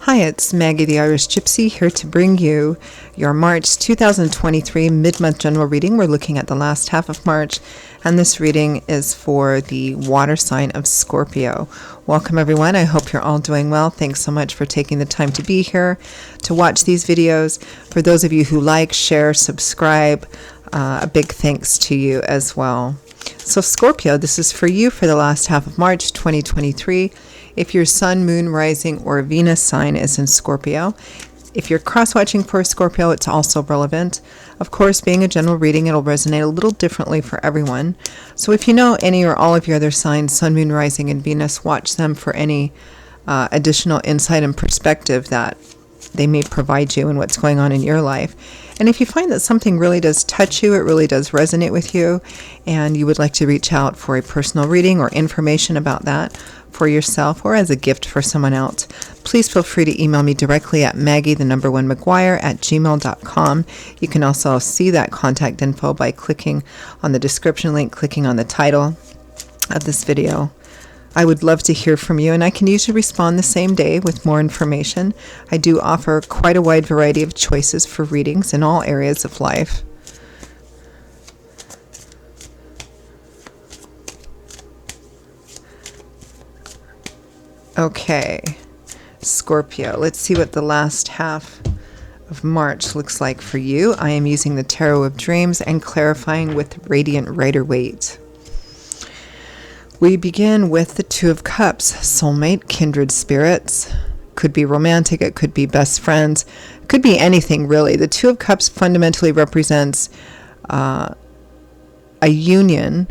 Hi, it's Maggie the Irish Gypsy here to bring you your March 2023 mid-month general reading. We're looking at the last half of March, and this reading is for the water sign of Scorpio. Welcome everyone. I hope you're all doing well. Thanks so much for taking the time to be here to watch these videos. For those of you who like, share, subscribe, a big thanks to you as well. So Scorpio, this is for you for the last half of March 2023. If your sun, moon, rising, or Venus sign is in Scorpio. If you're cross-watching for Scorpio, it's also relevant. Of course, being a general reading, it'll resonate a little differently for everyone. So if you know any or all of your other signs, sun, moon, rising, and Venus, watch them for any additional insight and perspective that they may provide you in what's going on in your life. And if you find that something really does touch you, it really does resonate with you, and you would like to reach out for a personal reading or information about that for yourself or as a gift for someone else, please feel free to email me directly at maggie1mcguire@gmail.com. You can also see that contact info by clicking on the description link, clicking on the title of this video. I would love to hear from you, and I can usually respond the same day with more information. I do offer quite a wide variety of choices for readings in all areas of life. Okay, Scorpio, let's see what the last half of March looks like for you. I am using the Tarot of Dreams and clarifying with Radiant Rider-Waite. We begin with the Two of Cups, soulmate, kindred spirits. Could be romantic, it could be best friends, it could be anything really. The Two of Cups fundamentally represents a union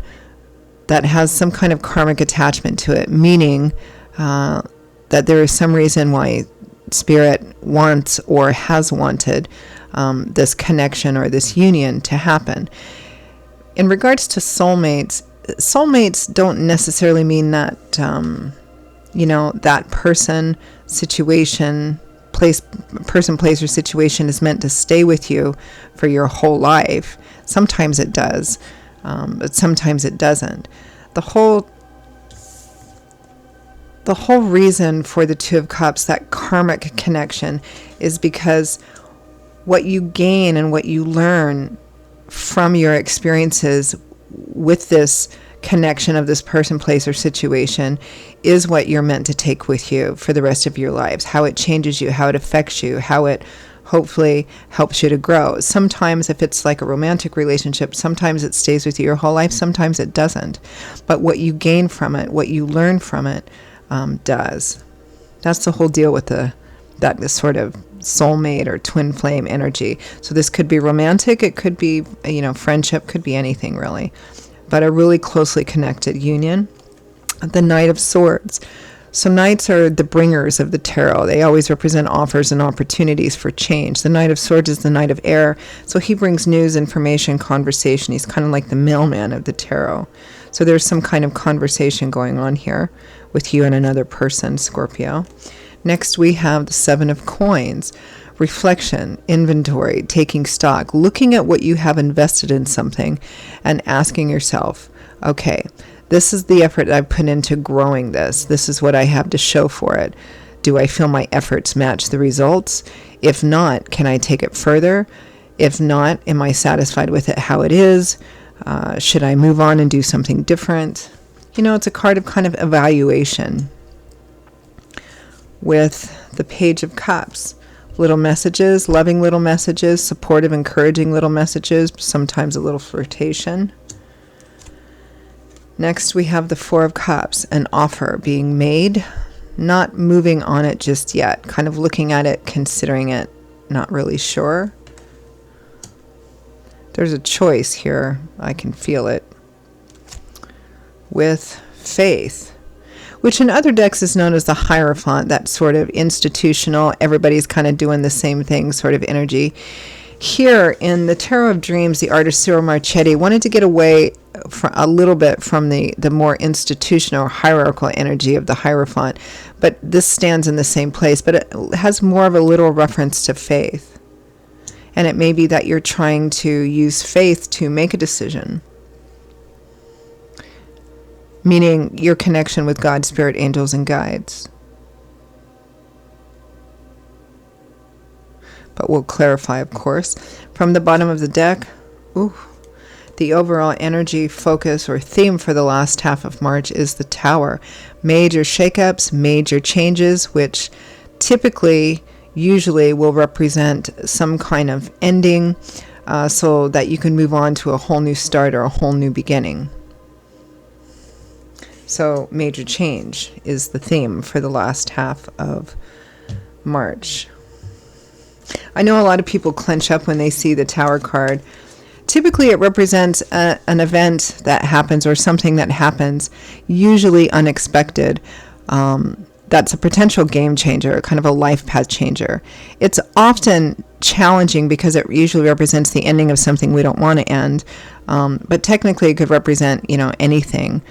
that has some kind of karmic attachment to it, meaning that there is some reason why Spirit wants or has wanted this connection or this union to happen. In regards to soulmates, soulmates don't necessarily mean that, that person, situation, place, or situation is meant to stay with you for your whole life. Sometimes it does, but sometimes it doesn't. The whole reason for the Two of Cups, that karmic connection, is because what you gain and what you learn from your experiences with this connection of this person, place, or situation is what you're meant to take with you for the rest of your lives. How it changes you, how it affects you, how it hopefully helps you to grow. Sometimes if it's like a romantic relationship, sometimes it stays with you your whole life, sometimes it doesn't. But what you gain from it, what you learn from it, does. That's the whole deal with that sort of soulmate or twin flame energy. So this could be romantic, it could be, friendship, could be anything really, but a really closely connected union. The Knight of Swords. So knights are the bringers of the tarot. They always represent offers and opportunities for change. The Knight of Swords is the Knight of Air, so he brings news, information, conversation. He's kind of like the mailman of the tarot. So there's some kind of conversation going on here with you and another person, Scorpio. Next we have the Seven of Coins. Reflection, inventory, taking stock, looking at what you have invested in something and asking yourself, okay, this is the effort I've put into growing this. This is what I have to show for it. Do I feel my efforts match the results? If not, can I take it further? If not, am I satisfied with it how it is? Should I move on and do something different? It's a card of kind of evaluation. With the Page of Cups, little messages, loving little messages, supportive, encouraging little messages, sometimes a little flirtation. Next we have the Four of Cups, an offer being made, not moving on it just yet, kind of looking at it, considering it, not really sure. There's a choice here, I can feel it. With Faith, which in other decks is known as the Hierophant, that sort of institutional, everybody's kind of doing the same thing sort of energy. Here in the Tarot of Dreams, the artist Cyril Marchetti wanted to get away a little bit from the more institutional or hierarchical energy of the Hierophant, but this stands in the same place, but it has more of a literal reference to faith. And it may be that you're trying to use faith to make a decision. Meaning your connection with God, spirit, angels, and guides. but we'll clarify, of course. From the bottom of the deck, the overall energy, focus, or theme for the last half of March is the Tower. Major shakeups, major changes, which typically, usually will represent some kind of ending, so that you can move on to a whole new start or a whole new beginning. So major change is the theme for the last half of March. I know a lot of people clench up when they see the Tower card. Typically it represents an event that happens or something that happens, usually unexpected. That's a potential game changer, kind of a life path changer. It's often challenging because it usually represents the ending of something we don't want to end. But technically it could represent, anything,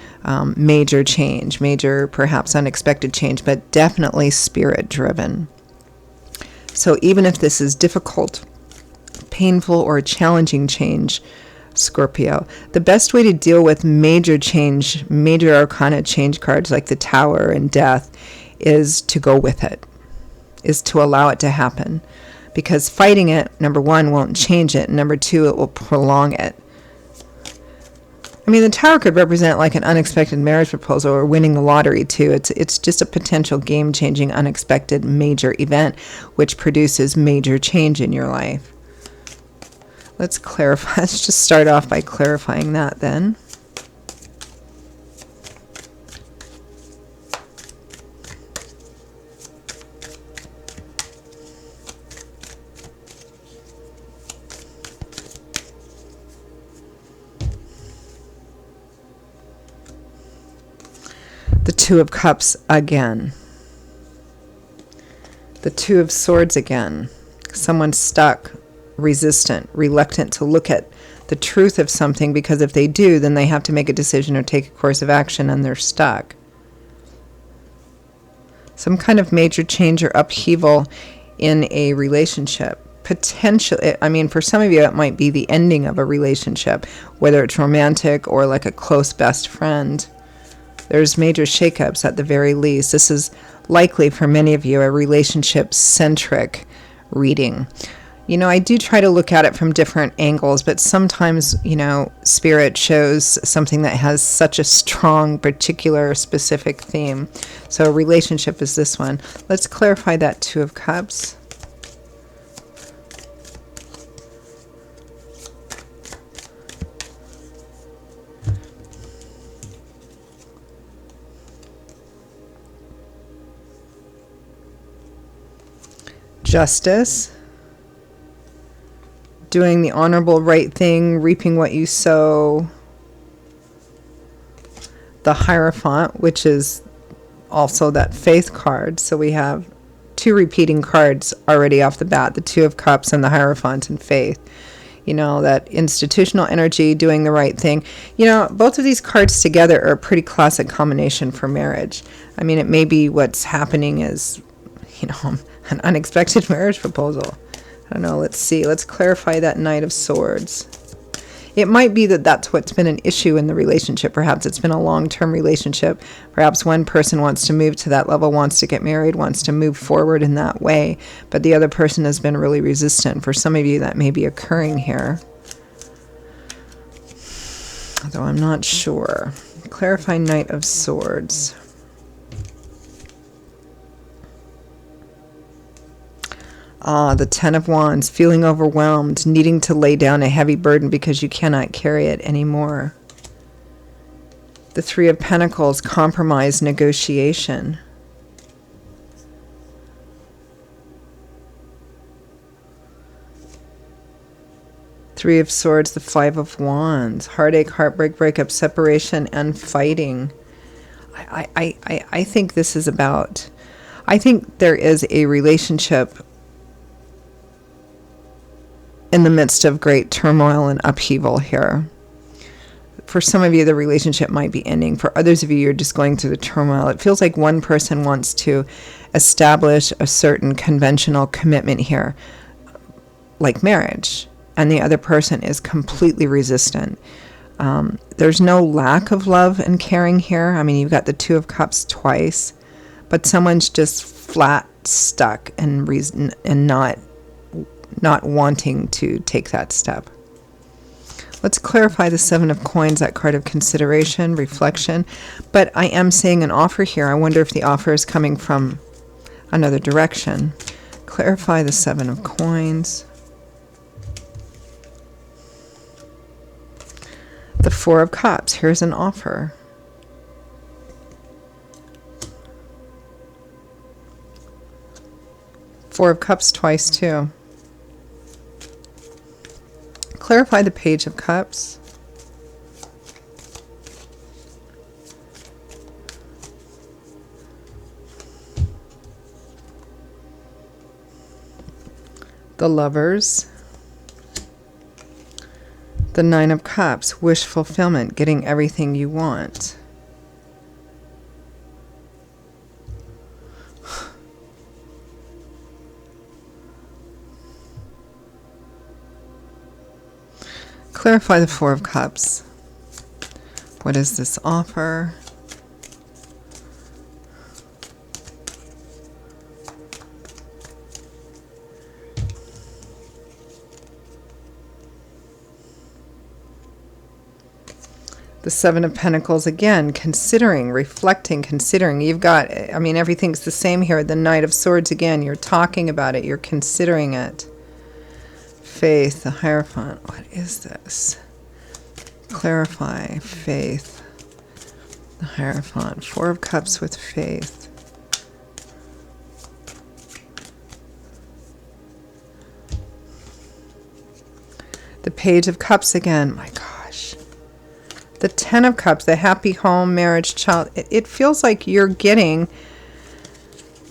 major change, major, perhaps unexpected change, but definitely spirit driven. So even if this is difficult, painful, or challenging change, Scorpio, the best way to deal with major change, major arcana change cards like the Tower and Death, is to go with it, is to allow it to happen. Because fighting it, number one, won't change it. Number two, it will prolong it. I mean, the Tower could represent like an unexpected marriage proposal or winning the lottery too. It's just a potential game-changing, unexpected major event which produces major change in your life. Let's clarify. Let's just start off by clarifying that then. The Two of Cups again. The Two of Swords again. Someone stuck, resistant, reluctant to look at the truth of something, because if they do, then they have to make a decision or take a course of action and they're stuck. Some kind of major change or upheaval in a relationship. Potentially, I mean, for some of you, it might be the ending of a relationship, whether it's romantic or like a close best friend. There's major shakeups at the very least. This is likely for many of you a relationship-centric reading. I do try to look at it from different angles, but sometimes, Spirit shows something that has such a strong, particular, specific theme. So a relationship is this one. Let's clarify that Two of Cups. Justice, doing the honorable right thing, reaping what you sow. The Hierophant, which is also that faith card. So we have two repeating cards already off the bat, the Two of Cups and the Hierophant and faith. That institutional energy, doing the right thing. Both of these cards together are a pretty classic combination for marriage. I mean, it may be what's happening is, an unexpected marriage proposal. I don't know. Let's see. Let's clarify that Knight of Swords. It might be that that's what's been an issue in the relationship. Perhaps it's been a long-term relationship. Perhaps one person wants to move to that level, wants to get married, wants to move forward in that way, but the other person has been really resistant. For some of you, that may be occurring here, although I'm not sure. Clarify Knight of Swords. The Ten of Wands, feeling overwhelmed, needing to lay down a heavy burden because you cannot carry it anymore. The Three of Pentacles, compromise, negotiation. Three of Swords, the Five of Wands, heartache, heartbreak, breakup, separation, and fighting. I think this is about, I think there is a relationship in the midst of great turmoil and upheaval here. For some of you, the relationship might be ending. For others of you, you're just going through the turmoil. It feels like one person wants to establish a certain conventional commitment here, like marriage, and the other person is completely resistant. There's no lack of love and caring here. I mean, you've got the Two of Cups twice, but someone's just flat stuck and not not wanting to take that step. Let's clarify the Seven of Coins, that card of consideration, reflection. But I am seeing an offer here. I wonder if the offer is coming from another direction. Clarify the Seven of Coins. The Four of Cups. Here's an offer. Four of Cups twice too. Clarify the Page of Cups. The Lovers. The Nine of Cups, wish fulfillment, getting everything you want. Clarify the Four of Cups. What is this offer? The Seven of Pentacles, again, considering, reflecting, considering. You've got, I mean, everything's the same here. The Knight of Swords, again, you're talking about it. You're considering it. Faith, the Hierophant. What is this? Clarify, faith, the Hierophant. Four of Cups with faith. The Page of Cups again. My gosh. The Ten of Cups, the happy home, marriage, child. It feels like you're getting...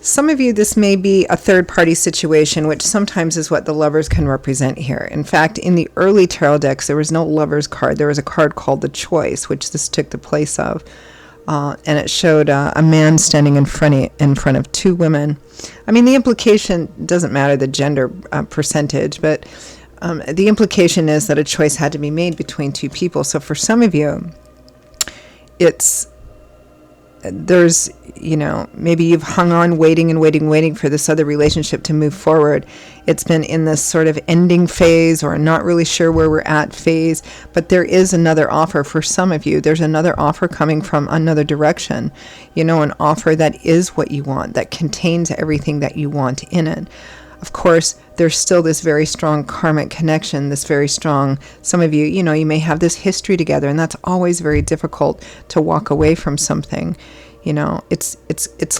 Some of you, this may be a third-party situation, which sometimes is what the Lovers can represent here. In fact, in the early tarot decks, there was no Lovers card. There was a card called the Choice, which this took the place of. And it showed a man standing in front of two women. I mean, the implication doesn't matter, the gender percentage, but the implication is that a choice had to be made between two people. So for some of you, there's, you know, maybe you've hung on waiting for this other relationship to move forward. It's been in this sort of ending phase or not really sure where we're at phase, but there is another offer for some of you. There's another offer coming from another direction, you know, an offer that is what you want, that contains everything that you want in it. Of course, there's still this very strong karmic connection, this very strong, some of you, you know, you may have this history together, and that's always very difficult to walk away from something. You know, it's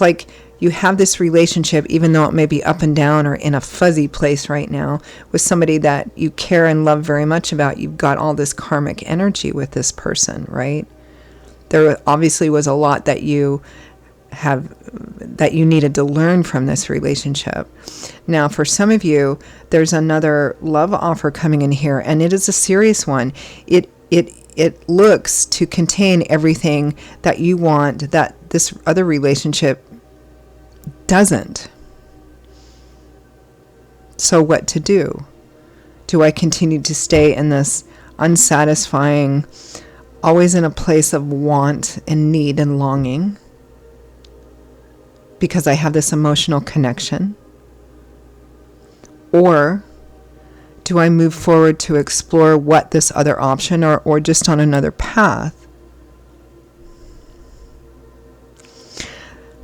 like you have this relationship, even though it may be up and down or in a fuzzy place right now, with somebody that you care and love very much about. You've got all this karmic energy with this person, right? There obviously was a lot that you needed to learn from this relationship. Now, for some of you, there's another love offer coming in here, and it is a serious one. It looks to contain everything that you want that this other relationship doesn't. So what to do? Do I continue to stay in this unsatisfying, always in a place of want and need and longing, because I have this emotional connection? Or do I move forward to explore what this other option or just on another path?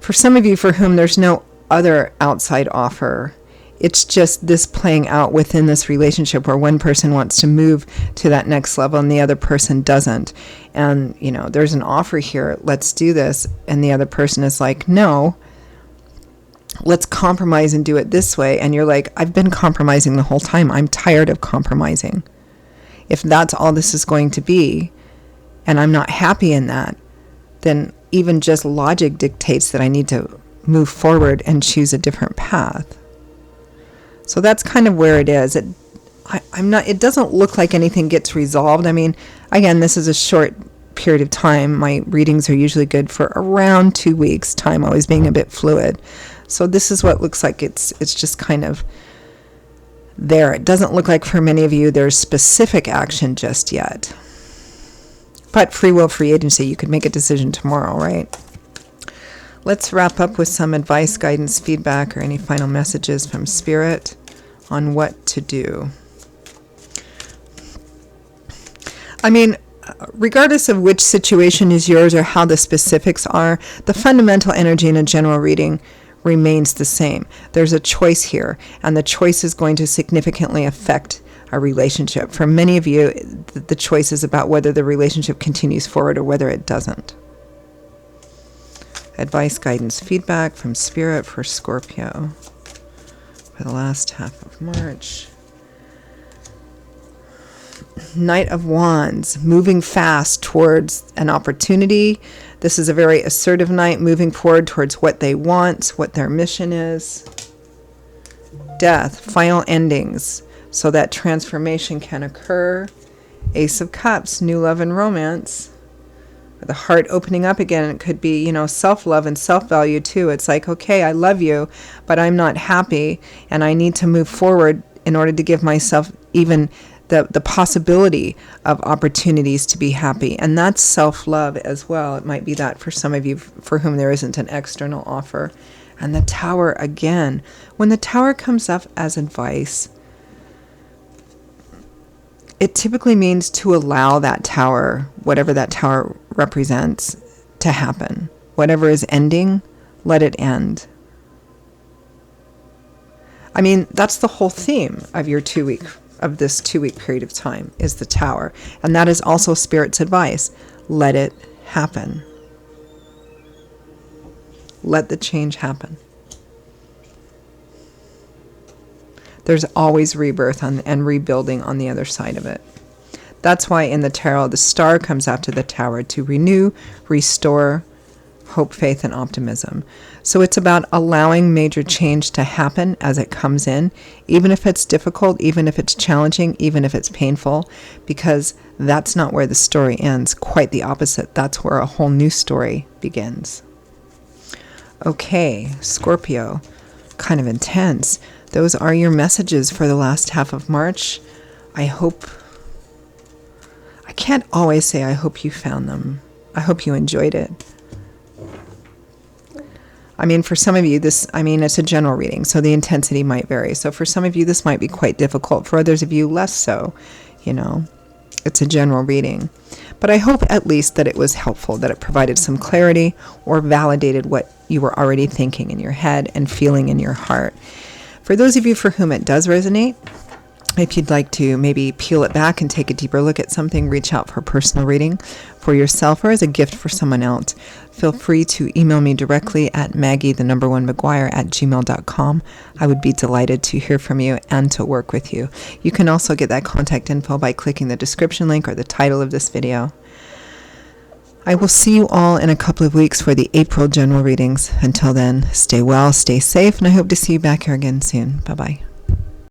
For some of you for whom there's no other outside offer, it's just this playing out within this relationship where one person wants to move to that next level and the other person doesn't. And, you know, there's an offer here, let's do this. And the other person is like, no, let's compromise and do it this way. And you're like, I've been compromising the whole time. I'm tired of compromising. If that's all this is going to be, and I'm not happy in that, then even just logic dictates that I need to move forward and choose a different path. So that's kind of where it is. It doesn't look like anything gets resolved. I mean, again, this is a short period of time. My readings are usually good for around 2 weeks, time always being a bit fluid. So this is what looks like it's just kind of there. It doesn't look like for many of you there's specific action just yet. But free will, free agency, you could make a decision tomorrow, right? Let's wrap up with some advice, guidance, feedback, or any final messages from Spirit on what to do. I mean, regardless of which situation is yours or how the specifics are, the fundamental energy in a general reading remains the same. There's a choice here, and the choice is going to significantly affect a relationship. For many of you, the choice is about whether the relationship continues forward or whether it doesn't. Advice, guidance, feedback from Spirit for Scorpio for the last half of March. Knight of Wands, moving fast towards an opportunity. This is a very assertive knight, moving forward towards what they want, what their mission is. Death, final endings, so that transformation can occur. Ace of Cups, new love and romance. The heart opening up again. It could be, self-love and self-value too. It's like, okay, I love you, but I'm not happy, and I need to move forward in order to give myself even the possibility of opportunities to be happy. And that's self-love as well. It might be that for some of you for whom there isn't an external offer. And the Tower again. When the Tower comes up as advice, it typically means to allow that Tower, whatever that Tower represents, to happen. Whatever is ending, let it end. I mean, that's the whole theme of this 2-week period of time, is the Tower. And that is also Spirit's advice. Let it happen. Let the change happen. There's always rebirth and rebuilding on the other side of it. That's why in the tarot, the Star comes after the Tower to renew, restore, hope, faith, and optimism. So it's about allowing major change to happen as it comes in, even if it's difficult, even if it's challenging, even if it's painful, because that's not where the story ends. Quite the opposite. That's where a whole new story begins. Okay, Scorpio, kind of intense. Those are your messages for the last half of March. I can't always say I hope you found them. I hope you enjoyed it. I mean, for some of you, it's a general reading, so the intensity might vary. So for some of you, this might be quite difficult. For others of you, less so. It's a general reading. But I hope at least that it was helpful, that it provided some clarity or validated what you were already thinking in your head and feeling in your heart. For those of you for whom it does resonate, if you'd like to maybe peel it back and take a deeper look at something, reach out for a personal reading for yourself or as a gift for someone else, feel free to email me directly at maggie1maguire@gmail.com. I would be delighted to hear from you and to work with you. You can also get that contact info by clicking the description link or the title of this video. I will see you all in a couple of weeks for the April general readings. Until then, stay well, stay safe, and I hope to see you back here again soon. Bye-bye.